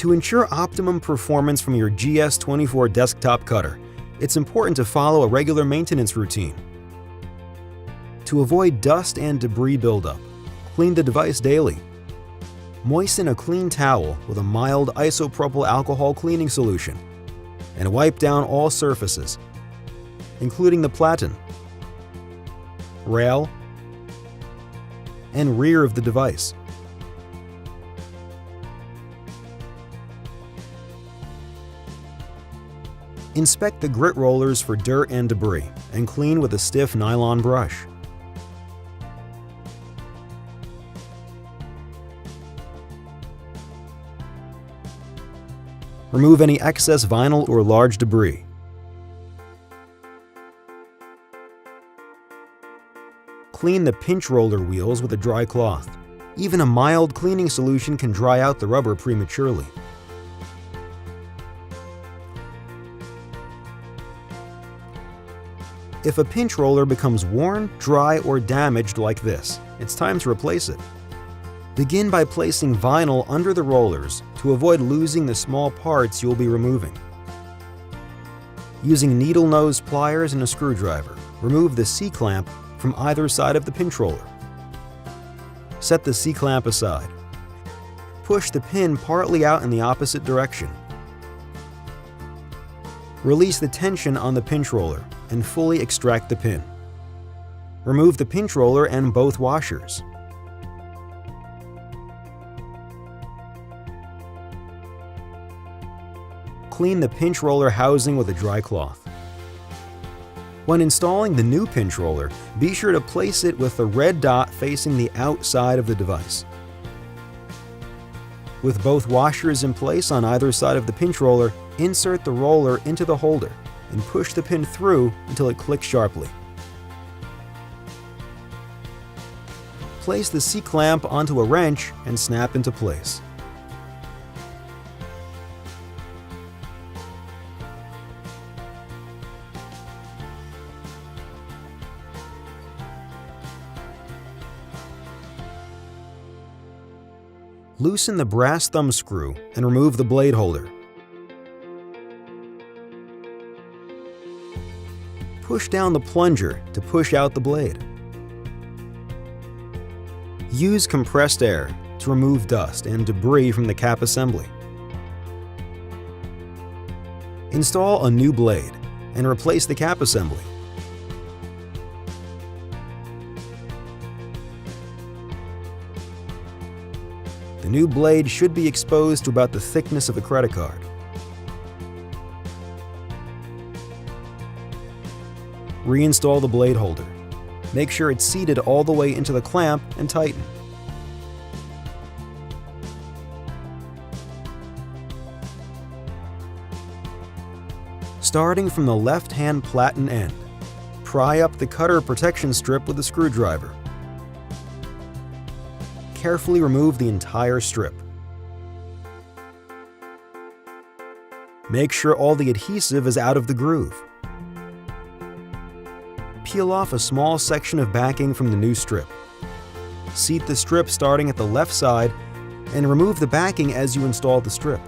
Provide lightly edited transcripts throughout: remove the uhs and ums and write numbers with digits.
To ensure optimum performance from your GS24 desktop cutter, it's important to follow a regular maintenance routine. To avoid dust and debris buildup, clean the device daily. Moisten a clean towel with a mild isopropyl alcohol cleaning solution and wipe down all surfaces, including the platen, rail, and rear of the device. Inspect the grit rollers for dirt and debris and clean with a stiff nylon brush. Remove any excess vinyl or large debris. Clean the pinch roller wheels with a dry cloth. Even a mild cleaning solution can dry out the rubber prematurely. If a pinch roller becomes worn, dry, or damaged like this, it's time to replace it. Begin by placing vinyl under the rollers to avoid losing the small parts you'll be removing. Using needle nose pliers and a screwdriver, remove the C-clamp from either side of the pinch roller. Set the C-clamp aside. Push the pin partly out in the opposite direction. Release the tension on the pinch roller and fully extract the pin. Remove the pinch roller and both washers. Clean the pinch roller housing with a dry cloth. When installing the new pinch roller, be sure to place it with the red dot facing the outside of the device. With both washers in place on either side of the pinch roller, insert the roller into the holder and push the pin through until it clicks sharply. Place the C-clamp onto a wrench and snap into place. Loosen the brass thumb screw and remove the blade holder. Push down the plunger to push out the blade. Use compressed air to remove dust and debris from the cap assembly. Install a new blade and replace the cap assembly. The new blade should be exposed to about the thickness of a credit card. Reinstall the blade holder. Make sure it's seated all the way into the clamp and tighten. Starting from the left-hand platen end, pry up the cutter protection strip with a screwdriver. Carefully remove the entire strip. Make sure all the adhesive is out of the groove. Peel off a small section of backing from the new strip. Seat the strip starting at the left side and remove the backing as you install the strip.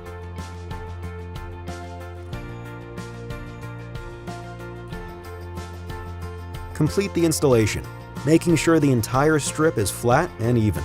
Complete the installation, making sure the entire strip is flat and even.